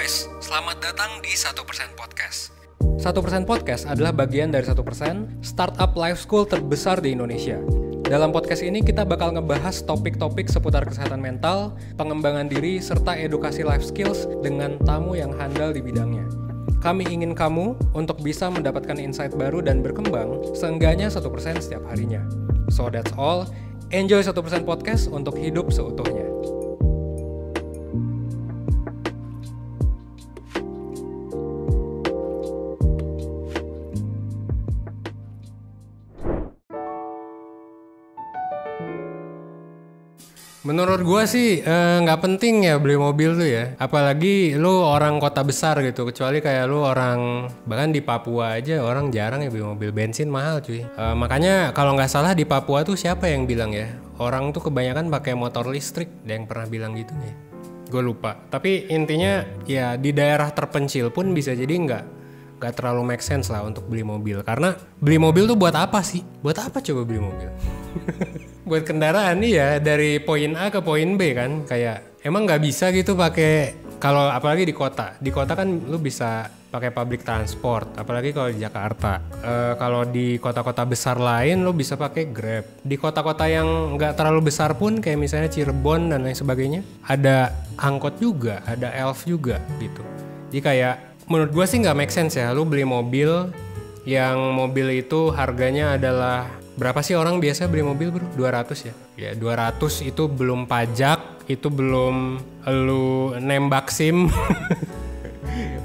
guys, selamat datang di 1% Podcast. 1% Podcast adalah bagian dari 1% startup life school terbesar di Indonesia. Dalam podcast ini kita bakal ngebahas topik-topik seputar kesehatan mental, pengembangan diri, serta edukasi life skills dengan tamu yang handal di bidangnya. Kami ingin kamu untuk bisa mendapatkan insight baru dan berkembang seenggaknya 1% setiap harinya. So that's all, enjoy 1% Podcast untuk hidup seutuhnya. Menurut gue sih nggak penting ya beli mobil tuh ya. Apalagi lu orang kota besar gitu. Kecuali kayak lu orang, bahkan di Papua aja orang jarang ya beli mobil. Bensin mahal cuy. Makanya kalau nggak salah di Papua tuh siapa yang bilang ya, orang tuh kebanyakan pakai motor listrik. Ada yang pernah bilang gitu nih. Gue lupa. Tapi intinya ya di daerah terpencil pun bisa jadi nggak terlalu make sense lah untuk beli mobil. Karena beli mobil tuh buat apa sih? Buat apa coba beli mobil? Buat kendaraan nih ya, dari poin A ke poin B kan. Kayak emang nggak bisa gitu pakai, kalau apalagi di kota. Di kota kan lu bisa pakai public transport, apalagi kalau di Jakarta. Kalau di kota-kota besar lain lu bisa pakai Grab. Di kota-kota yang nggak terlalu besar pun kayak misalnya Cirebon dan lain sebagainya, ada angkot juga, ada elf juga gitu. Jadi kayak menurut gue sih nggak make sense ya lu beli mobil yang mobil itu harganya adalah, berapa sih orang biasa beli mobil bro? 200 ya? Ya 200 itu belum pajak, itu belum lu nembak SIM.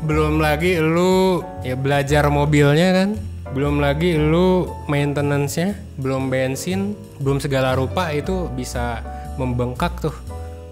Belum lagi lu ya belajar mobilnya kan, belum lagi lu maintenance-nya, belum bensin, belum segala rupa. Itu bisa membengkak tuh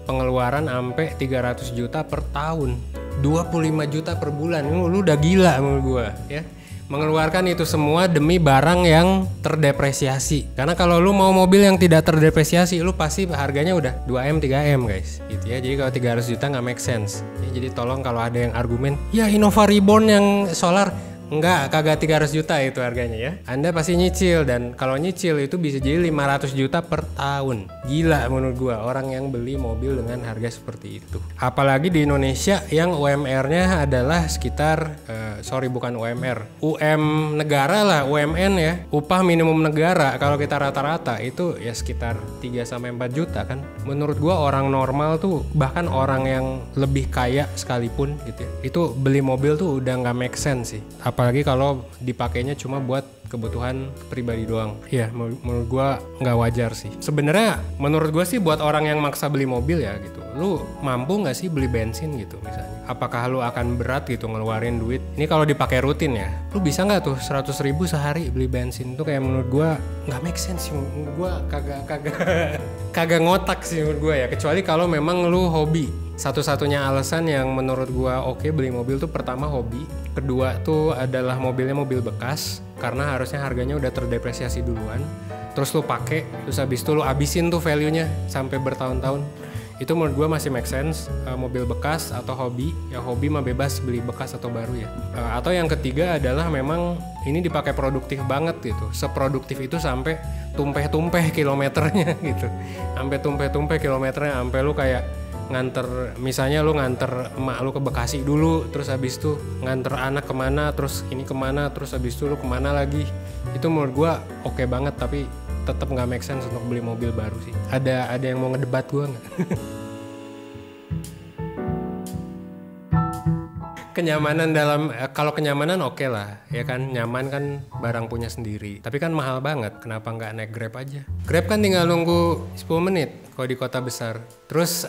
pengeluaran sampai 300 juta per tahun, 25 juta per bulan. Lu udah gila menurut gua ya, mengeluarkan itu semua demi barang yang terdepresiasi. Karena kalau lu mau mobil yang tidak terdepresiasi, lu pasti harganya udah 2M 3M guys gitu ya. Jadi kalau 300 juta nggak make sense ya. Jadi tolong kalau ada yang argumen ya Innova Reborn yang solar, enggak, kagak 300 juta itu harganya ya. Anda pasti nyicil, dan kalau nyicil itu bisa jadi 500 juta per tahun. Gila menurut gua orang yang beli mobil dengan harga seperti itu. Apalagi di Indonesia yang UMR-nya adalah sekitar bukan UMR, UM negara lah, UMN ya. Upah minimum negara kalau kita rata-rata itu ya sekitar 3 sampai 4 juta kan. Menurut gua orang normal tuh, bahkan orang yang lebih kaya sekalipun gitu ya, itu beli mobil tuh udah nggak make sense sih. Apalagi kalau dipakainya cuma buat kebutuhan pribadi doang. Ya menurut gue nggak wajar sih. Sebenarnya menurut gue sih buat orang yang maksa beli mobil ya gitu, lu mampu nggak sih beli bensin gitu misalnya? Apakah lu akan berat gitu ngeluarin duit? Ini kalau dipakai rutin ya, lu bisa nggak tuh 100 ribu sehari beli bensin? Itu kayak menurut gue nggak make sense sih. Menurut gue kagak ngotak sih menurut gue ya. Kecuali kalau memang lu hobi. Satu-satunya alasan yang menurut gua oke beli mobil tuh, pertama hobi, kedua tuh adalah mobilnya mobil bekas karena harusnya harganya udah terdepresiasi duluan, terus lu pakai, terus habis itu lu abisin tuh value-nya sampai bertahun-tahun. Itu menurut gua masih make sense. Mobil bekas atau hobi, ya hobi mah bebas beli bekas atau baru ya. Atau yang ketiga adalah memang ini dipakai produktif banget gitu, seproduktif itu sampai tumpeh-tumpeh kilometernya gitu, sampai tumpeh-tumpeh kilometernya, sampai lu kayak nganter, misalnya lu nganter emak lu ke Bekasi dulu, terus habis itu nganter anak kemana, terus ini kemana, terus habis itu lu kemana lagi. Itu menurut gua oke banget, tapi tetap nggak make sense untuk beli mobil baru sih. Ada yang mau ngedebat gua nggak? Kenyamanan dalam, kalau kenyamanan oke lah ya kan, nyaman kan barang punya sendiri, tapi kan mahal banget. Kenapa nggak naik Grab aja? Grab kan tinggal nunggu 10 menit kalau di kota besar. Terus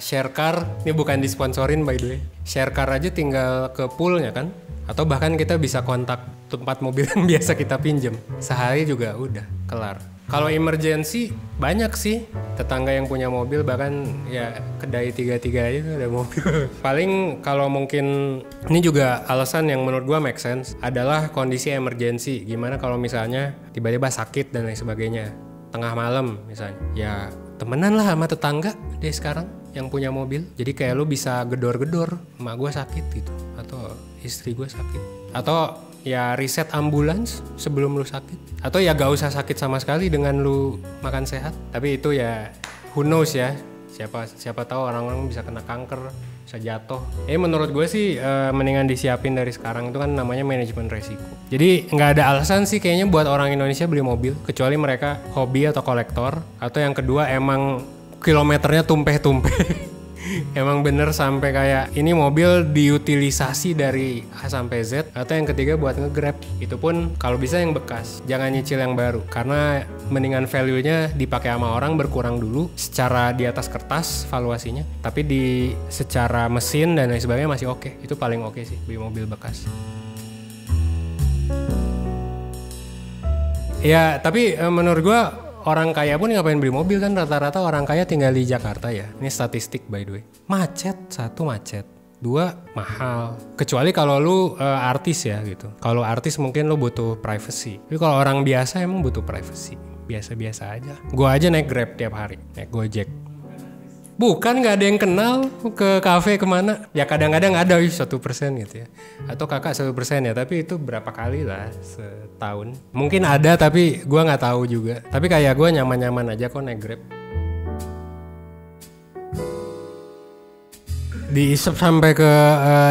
share car, ini bukan disponsorin by the way, share car aja tinggal ke poolnya kan, atau bahkan kita bisa kontak tempat mobil yang biasa kita pinjem, sehari juga udah kelar. Kalau emergency banyak sih tetangga yang punya mobil, bahkan ya kedai 33 aja ada mobil. Paling kalau mungkin, ini juga alasan yang menurut gua make sense adalah kondisi emergency. Gimana kalau misalnya tiba-tiba sakit dan lain sebagainya, tengah malam misalnya, ya temenan lah sama tetangga deh sekarang yang punya mobil. Jadi kayak lu bisa gedor-gedor, emak gua sakit gitu, atau istri gua sakit, atau ya riset ambulans sebelum lu sakit, atau ya gak usah sakit sama sekali dengan lu makan sehat. Tapi itu ya who knows ya, siapa tahu orang-orang bisa kena kanker, bisa jatuh. Menurut gue sih mendingan disiapin dari sekarang, itu kan namanya manajemen resiko. Jadi nggak ada alasan sih kayaknya buat orang Indonesia beli mobil, kecuali mereka hobi atau kolektor, atau yang kedua emang kilometernya tumpeh-tumpeh. Emang bener sampai kayak ini mobil diutilisasi dari A sampai Z, atau yang ketiga buat nge-grab. Itu pun kalau bisa yang bekas, jangan nyicil yang baru, karena mendingan value-nya dipakai sama orang berkurang dulu secara di atas kertas valuasinya, tapi di secara mesin dan lain sebagainya masih oke. Itu paling oke sih beli mobil bekas. Ya tapi menurut gua orang kaya pun ngapain beli mobil kan, rata-rata orang kaya tinggal di Jakarta ya. Ini statistik by the way. Macet, satu macet. Dua mahal. Kecuali kalau lu artis ya gitu. Kalau artis mungkin lu butuh privacy. Tapi kalau orang biasa emang butuh privacy. Biasa-biasa aja. Gua aja naik Grab tiap hari, naik Gojek. Bukan nggak ada yang kenal ke kafe kemana. Ya kadang-kadang ada 1% gitu ya. Atau kakak 1% ya. Tapi itu berapa kali lah setahun. Mungkin ada tapi gue nggak tahu juga. Tapi kayak gue nyaman-nyaman aja kok naik Grab. Diisep sampai ke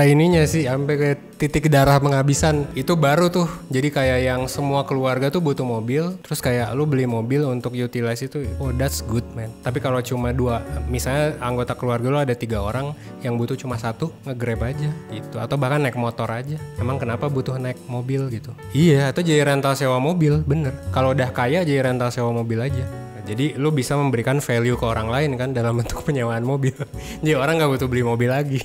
ininya sih, sampai ke titik darah penghabisan. Itu baru tuh. Jadi kayak yang semua keluarga tuh butuh mobil, terus kayak lu beli mobil untuk utilize itu. Oh, that's good man. Tapi kalau cuma 2, misalnya anggota keluarga lu ada 3 orang yang butuh cuma 1, nge-grab aja gitu. Atau bahkan naik motor aja. Emang kenapa butuh naik mobil gitu? Iya, atau jadi rental sewa mobil, bener. Kalau udah kaya jadi rental sewa mobil aja. Jadi lu bisa memberikan value ke orang lain kan dalam bentuk penyewaan mobil. Jadi orang nggak butuh beli mobil lagi.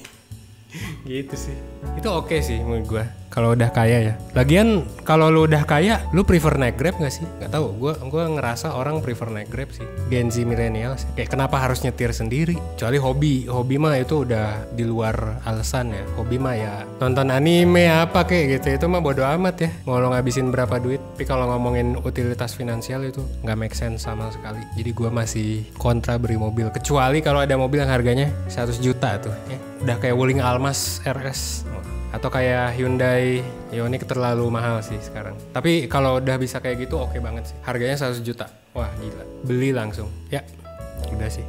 Gitu sih. Itu oke sih menurut gue kalau udah kaya ya. Lagian kalau lu udah kaya, lu prefer naik Grab nggak sih? Nggak tahu. Gue ngerasa orang prefer naik Grab sih. Gen Z millennials. Kayak kenapa harus nyetir sendiri? Kecuali hobi mah itu udah di luar alasan ya. Hobi mah ya nonton anime apa kayak gitu. Itu mah bodo amat ya. Mau lo ngabisin berapa duit. Tapi kalau ngomongin utilitas finansial itu nggak make sense sama sekali. Jadi gue masih kontra beli mobil. Kecuali kalau ada mobil yang harganya 100 juta tuh. Ya. Udah kayak Wuling Almas RS. Atau kayak Hyundai Ioniq terlalu mahal sih sekarang. Tapi kalau udah bisa kayak gitu oke banget sih. Harganya 100 juta. Wah gila. Beli langsung. Ya, udah sih.